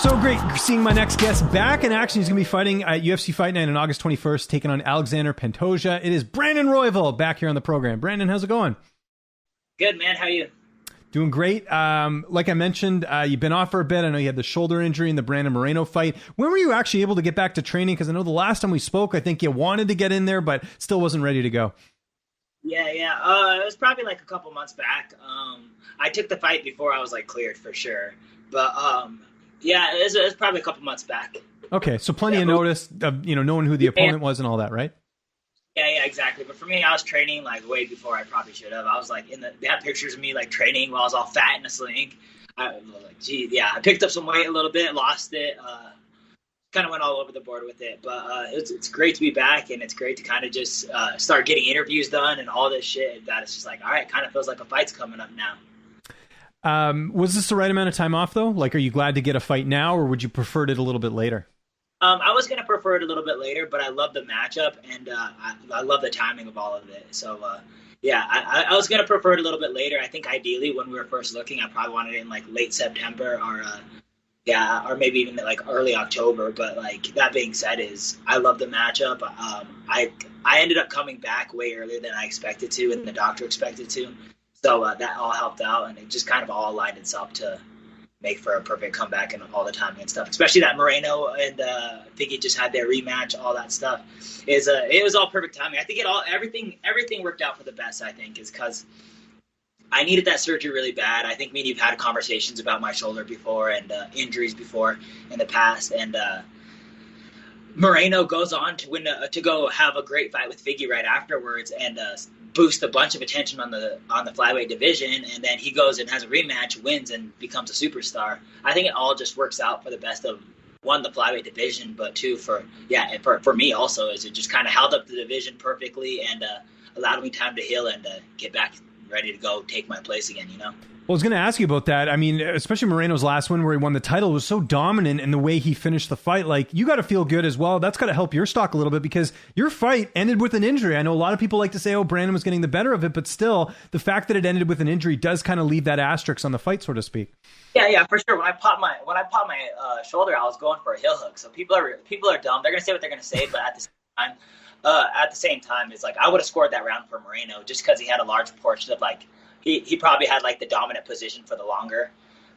So great seeing my next guest back in action. He's going to be fighting at UFC Fight Night on August 21st, taking on Alexander Pantoja. It is Brandon Royval back here on the program. Brandon, how's it going? Good, man. How are you? Doing great. Like I mentioned, you've been off for a bit. I know you had the shoulder injury in the Brandon Moreno fight. When were you actually able to get back to training? Because I know the last time we spoke, I think you wanted to get in there, but still wasn't ready to go. Yeah. It was probably like a couple months back. I took the fight before I was like cleared for sure. But yeah, it was probably a couple months back. Okay, so plenty of notice of knowing who the opponent was and all that, right? Yeah, exactly. But for me, I was training like way before I probably should have. I was like they had pictures of me like training while I was all fat in a sling. I was like, gee, yeah, I picked up some weight a little bit, lost it, kind of went all over the board with it. But it's great to be back, and it's great to kind of just start getting interviews done and all this shit. That it's just like, all right, kind of feels like a fight's coming up now. Was this the right amount of time off though? Like, are you glad to get a fight now, or would you prefer it a little bit later? I was going to prefer it a little bit later, but I love the matchup, and I love the timing of all of it. So, yeah, I was going to prefer it a little bit later. I think ideally when we were first looking, I probably wanted it in like late September or maybe even like early October. But like that being said, I love the matchup. I ended up coming back way earlier than I expected to, and the doctor expected to. So that all helped out, and it just kind of all aligned itself to make for a perfect comeback and all the timing and stuff. Especially that Moreno and I think he just had their rematch, all that stuff. It was all perfect timing. I think everything worked out for the best. I think is because I needed that surgery really bad. I think me and you've had conversations about my shoulder before and injuries before in the past, and Moreno goes on to win to go have a great fight with Figgy right afterwards and boost a bunch of attention on the flyweight division, and then he goes and has a rematch, wins, and becomes a superstar. I think it all just works out for the best of one, the flyweight division, but two, for me also, is it just kind of held up the division perfectly and allowed me time to heal and get back ready to go take my place again, you know? Well, I was going to ask you about that. I mean, especially Moreno's last win where he won the title was so dominant in the way he finished the fight. Like, you got to feel good as well. That's got to help your stock a little bit because your fight ended with an injury. I know a lot of people like to say, oh, Brandon was getting the better of it, but still, the fact that it ended with an injury does kind of leave that asterisk on the fight, so to speak. Yeah, for sure. When I popped my shoulder, I was going for a heel hook. So people are dumb. They're going to say what they're going to say, but at the same time, it's like I would have scored that round for Moreno just because he had a large portion of like. He probably had like the dominant position for the longer,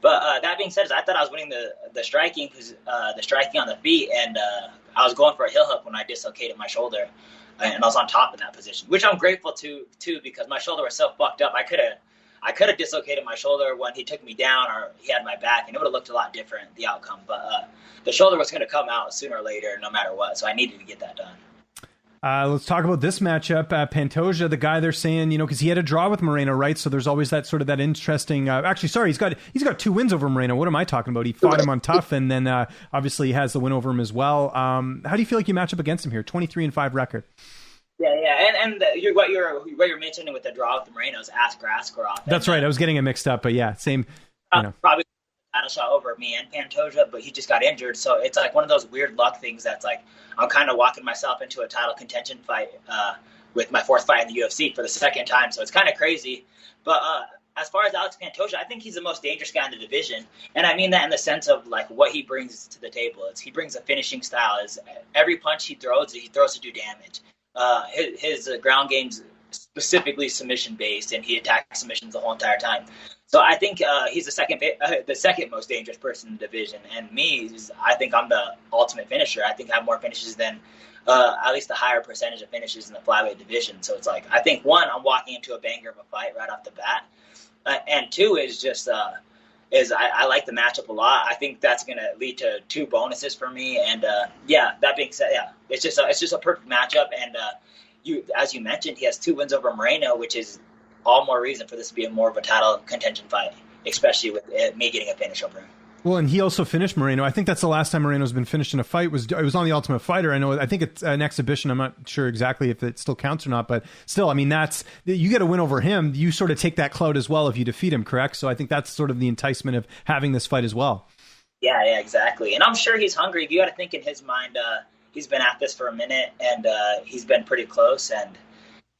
but that being said, I thought I was winning the striking on the feet, and I was going for a heel hook when I dislocated my shoulder, and I was on top in that position, which I'm grateful to too because my shoulder was so fucked up. I could have dislocated my shoulder when he took me down or he had my back, and it would have looked a lot different the outcome. But the shoulder was going to come out sooner or later, no matter what. So I needed to get that done. Let's talk about this matchup. Pantoja, the guy they're saying, because he had a draw with Moreno, right? So there's always that sort of that interesting. He's got 2 wins over Moreno. What am I talking about? He fought him on tough, and then obviously he has the win over him as well. How do you feel like you match up against him here? 23-5 record. Yeah, and what you're mentioning with the draw with the Moreno's Askarov. That's right. I was getting it mixed up, but yeah, same. Probably title shot over me and Pantoja, but he just got injured. So it's like one of those weird luck things that's like I'm kind of walking myself into a title contention fight with my 4th fight in the UFC for the 2nd time. So it's kind of crazy. But as far as Alex Pantoja, I think he's the most dangerous guy in the division. And I mean that in the sense of like what he brings to the table. He brings a finishing style. Every punch he throws to do damage. His ground game's specifically submission based, and he attacks submissions the whole entire time. So I think he's the second most dangerous person in the division, and I think I'm the ultimate finisher. I think I have more finishes than at least a higher percentage of finishes in the flyweight division. So it's like I think 1, I'm walking into a banger of a fight right off the bat, and 2 is just I like the matchup a lot. I think that's going to lead to 2 bonuses for me, and that being said, it's just a perfect matchup, and as you mentioned, he has 2 wins over Moreno, which is all more reason for this to be more of a title contention fight, especially with me getting a finish over him. Well, and he also finished Moreno. I think that's the last time Moreno's been finished in a fight. It was on the Ultimate Fighter. I think it's an exhibition. I'm not sure exactly if it still counts or not, but still, I mean, you get a win over him. You sort of take that clout as well if you defeat him, correct? So I think that's sort of the enticement of having this fight as well. Yeah, exactly. And I'm sure he's hungry. You got to think in his mind, he's been at this for a minute, and he's been pretty close, and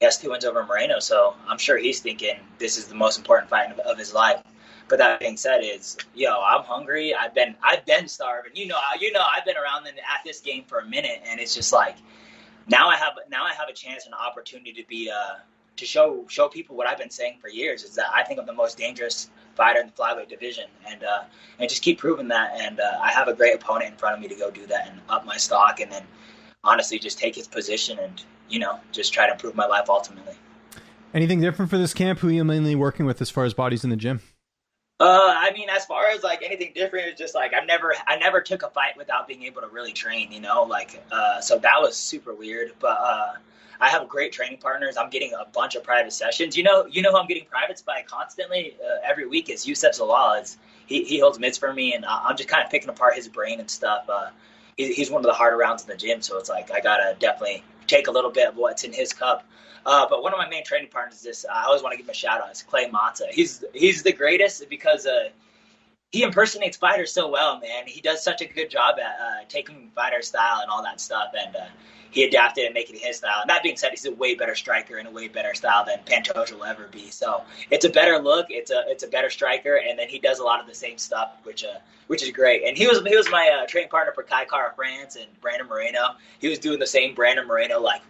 he has 2 wins over Moreno, so I'm sure he's thinking this is the most important fight of his life. But that being said, I'm hungry. I've been starving. I've been around at this game for a minute, and it's just like now I have a chance and an opportunity to be to show people what I've been saying for years, is that I think I'm the most dangerous fighter in the flyweight division, and just keep proving that. And I have a great opponent in front of me to go do that and up my stock, and then honestly just take his position and just try to improve my life ultimately. Anything different for this camp? Who are you mainly working with as far as bodies in the gym? I mean, as far as like anything different, it's just like I never took a fight without being able to really train, so that was super weird. But I have great training partners. I'm getting a bunch of private sessions. Who I'm getting privates by constantly every week is Youssef Zalal. He holds mids for me, and I'm just kind of picking apart his brain and stuff. He's one of the harder rounds in the gym, so it's like I gotta definitely take a little bit of what's in his cup. But one of my main training partners is I always want to give him a shout out. Is Clay Mata. He's the greatest because he impersonates fighters so well, man. He does such a good job at taking fighter style and all that stuff, and he adapted and making it his style. And that being said, he's a way better striker and a way better style than Pantoja will ever be. So it's a better look. It's a better striker, and then he does a lot of the same stuff, which is great. And he was my training partner for Kai Kara France and Brandon Moreno. He was doing the same Brandon Moreno, like,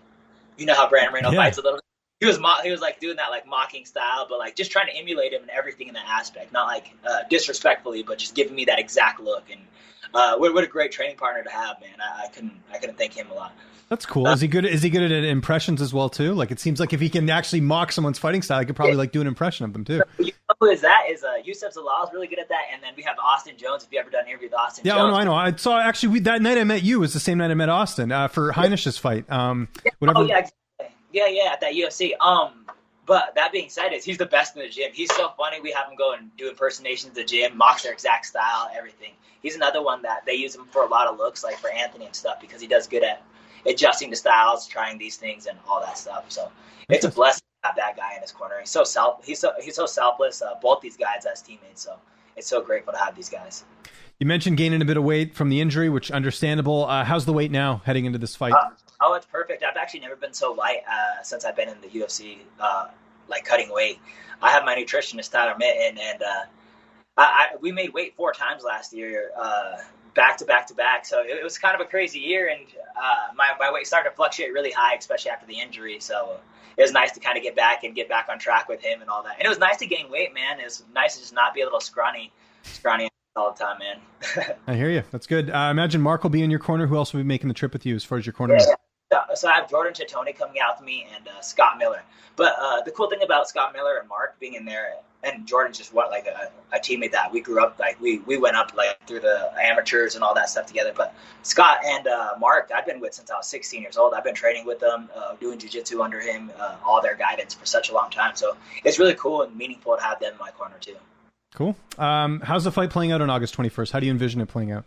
how Brandon Moreno fights a little. He was like doing that like mocking style, but like just trying to emulate him and everything in that aspect, not like disrespectfully, but just giving me that exact look. And what a great training partner to have, man. I couldn't thank him a lot. That's cool. Is he good at impressions as well too? Like, it seems like if he can actually mock someone's fighting style, he could probably like do an impression of them too. Who is that? Is Youssef Zalal is really good at that, and then we have Austin Jones. If you ever done an interview with Austin Jones, I know. I saw actually that night I met you was the same night I met Austin for Heinish's fight. Whatever. Oh yeah, exactly. Yeah, at that UFC. But that being said, he's the best in the gym. He's so funny. We have him go and do impersonations in the gym, mocks their exact style, everything. He's another one that they use him for a lot of looks, like for Anthony and stuff, because he does good at adjusting to styles, trying these things, and all that stuff. So it's a blessing to have that guy in his corner. He's so selfless. Both these guys as teammates. So it's so grateful to have these guys. You mentioned gaining a bit of weight from the injury, which understandable. How's the weight now heading into this fight? It's perfect. I've actually never been so light since I've been in the UFC, cutting weight. I have my nutritionist, Tyler Mitten, and we made weight 4 times last year, back to back to back. So it was kind of a crazy year, and my weight started to fluctuate really high, especially after the injury. So it was nice to kind of get back on track with him and all that. And it was nice to gain weight, man. It was nice to just not be a little scrawny all the time, man. I hear you. That's good. I imagine Mark will be in your corner. Who else will be making the trip with you as far as your corner? Yeah. So I have Jordan Chittone coming out with me and Scott Miller. But the cool thing about Scott Miller and Mark being in there, and Jordan's just a teammate that we grew up, we went up through the amateurs and all that stuff together. But Scott and Mark, I've been with since I was 16 years old. I've been training with them, doing jiu-jitsu under him, all their guidance for such a long time. So it's really cool and meaningful to have them in my corner too. Cool. How's the fight playing out on August 21st? How do you envision it playing out?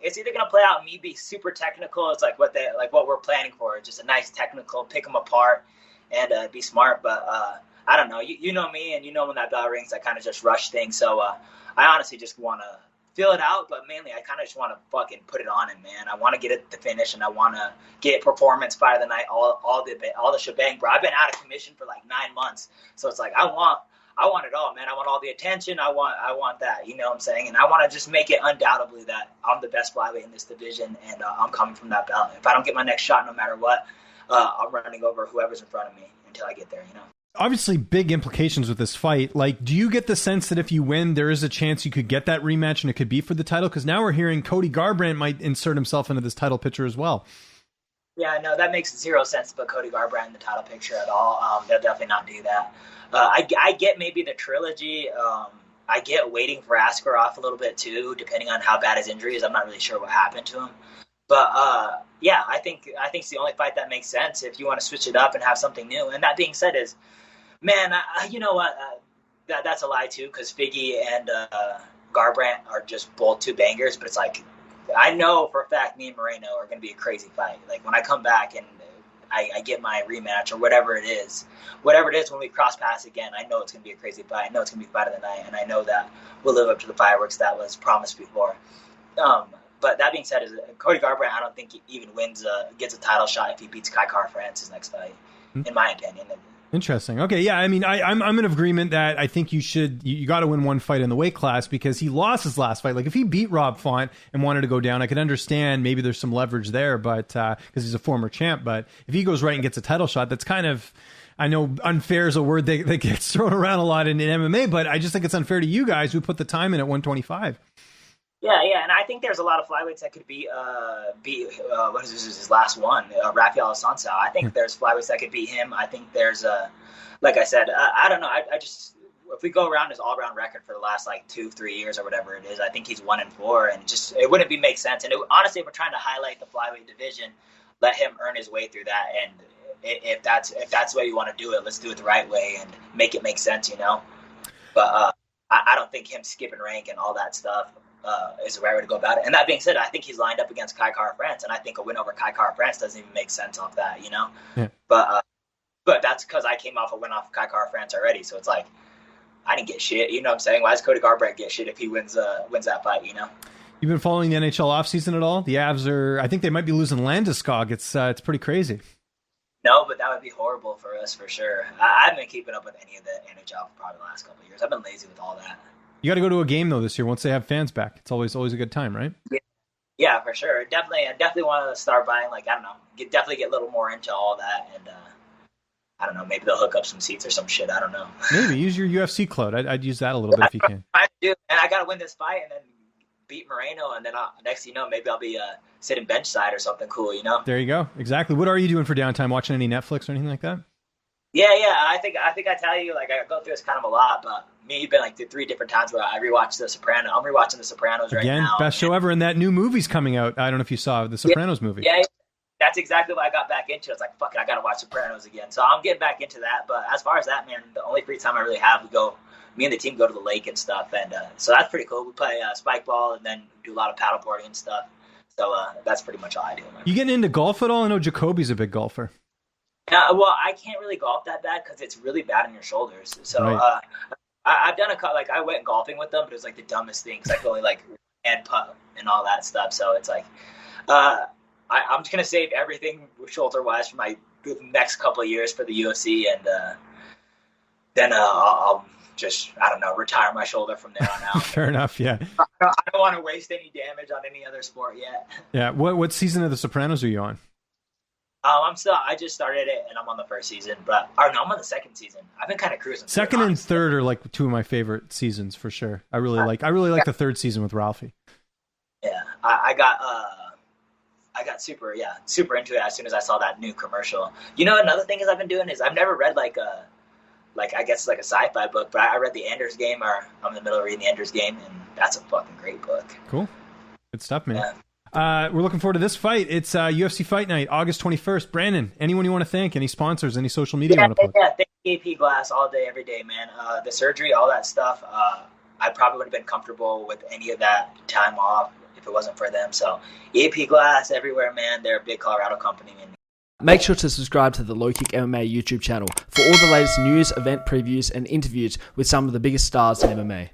It's either gonna play out me be super technical. It's like what we're planning for. Just a nice technical, pick them apart, and be smart. But I don't know. You know me, and when that bell rings, I kind of just rush things. So I honestly just want to feel it out, but mainly I kind of just want to fucking put it on him, man. I want to get it to finish, and I want to get performance fight of the night, all the shebang, bro. I've been out of commission for 9 months, so it's like I want it all, man. I want all the attention. I want that, you know what I'm saying? And I want to just make it undoubtedly that I'm the best flyweight in this division, and I'm coming from that belt. If I don't get my next shot, no matter what, I'm running over whoever's in front of me until I get there, Obviously, big implications with this fight. Do you get the sense that if you win, there is a chance you could get that rematch and it could be for the title? Because now we're hearing Cody Garbrandt might insert himself into this title picture as well. Yeah, no, that makes 0 sense to put Cody Garbrandt in the title picture at all. They'll definitely not do that. I get maybe the trilogy. I get waiting for Askarov a little bit too, depending on how bad his injury is. I'm not really sure what happened to him. But yeah, I think it's the only fight that makes sense if you want to switch it up and have something new. And that being said, man, you know what? That's a lie too, because Figgy and Garbrandt are just both 2 bangers. But it's I know for a fact me and Moreno are going to be a crazy fight. When I come back and I get my rematch or whatever it is when we cross paths again, I know it's going to be a crazy fight. I know it's going to be fight of the night, and I know that we'll live up to the fireworks that was promised before. But that being said, Cody Garbrandt, I don't think he even gets a title shot if he beats Kai Kara France his next fight, in my opinion. Interesting. Okay, yeah. I mean, I'm in agreement that I think you got to win one fight in the weight class because he lost his last fight. Like if he beat Rob Font and wanted to go down, I could understand maybe there's some leverage there, but because he's a former champ. But if he goes right and gets a title shot, that's kind of, I know unfair is a word that gets thrown around a lot in MMA, but I just think it's unfair to you guys who put the time in at 125. Yeah, and I think there's a lot of flyweights that could beat what is this, his last one, Rafael Sansa. I think there's flyweights that could beat him. I think there's like I said, I don't know. I just, if we go around his all-around record for the last like 2-3 years or whatever it is, I think he's 1-4, and it wouldn't make sense. And honestly, if we're trying to highlight the flyweight division, let him earn his way through that. And if that's the way you want to do it, let's do it the right way and make it make sense, you know. But I don't think him skipping rank and all that stuff is the right way to go about it. And that being said, I think he's lined up against Kai Kara-France, and I think a win over Kai Kara-France doesn't even make sense off that, you know. Yeah. But that's because I came off a win off Kai Kara-France already, so it's like I didn't get shit. You know what I'm saying? Why does Cody Garbrandt get shit if he wins that fight? You know. You've been following the NHL offseason at all? The Avs I think they might be losing Landeskog. It's pretty crazy. No, but that would be horrible for us for sure. I haven't been keeping up with any of the NHL for probably the last couple of years. I've been lazy with all that. You got to go to a game though this year once they have fans back. It's always a good time, right? Yeah, for sure. I definitely want to start buying, like, I don't know, definitely get a little more into all that, and I don't know, maybe they'll hook up some seats or some shit. I don't know. Maybe use your UFC clout. I'd use that a little bit if you can. I do, and I got to win this fight and then beat Moreno, and then next thing you know, maybe I'll be sitting bench side or something cool, you know? There you go. Exactly. What are you doing for downtime? Watching any Netflix or anything like that? Yeah. I think I tell you, like, I go through this kind of a lot, but you've been like through 3 different times where I rewatched The Sopranos. I'm rewatching The Sopranos right now. Again, best show ever, and that new movie's coming out. I don't know if you saw The Sopranos movie. Yeah, that's exactly what I got back into. It's like, fuck it, I got to watch Sopranos again. So I'm getting back into that. But as far as that, man, the only free time I really have, me and the team go to the lake and stuff. And so that's pretty cool. We play spike ball and then do a lot of paddleboarding and stuff. So that's pretty much all I do. You getting into golf at all? I know Jacoby's a big golfer. Well, I can't really golf that bad because it's really bad on your shoulders. So right. I've done I went golfing with them, but it was like the dumbest thing because I could only like hand putt and all that stuff. So it's like I'm just gonna save everything shoulder wise for my next couple of years for the UFC, and then I'll just, I don't know, retire my shoulder from there on out. Fair enough. Yeah. I don't want to waste any damage on any other sport yet. Yeah. What season of The Sopranos are you on? I just started it and I'm on the first season, I'm on the second season. I've been kind of cruising. Second and third are like 2 of my favorite seasons for sure. I really like the third season with Ralphie. Yeah. I got super into it as soon as I saw that new commercial. You know, another thing I've been doing is I've never read I guess like a sci-fi book, but I read The Ender's Game, or I'm in the middle of reading The Ender's Game, and that's a fucking great book. Cool. Good stuff, man. Yeah. We're looking forward to this fight. It's UFC Fight Night, August 21st. Brandon, anyone you want to thank? Any sponsors? Any social media you want to plug? Yeah, thank AP Glass all day, every day, man. The surgery, all that stuff, I probably would have been comfortable with any of that time off if it wasn't for them. So AP Glass everywhere, man. They're a big Colorado company, man. Make sure to subscribe to the LowKick MMA YouTube channel for all the latest news, event previews, and interviews with some of the biggest stars in MMA.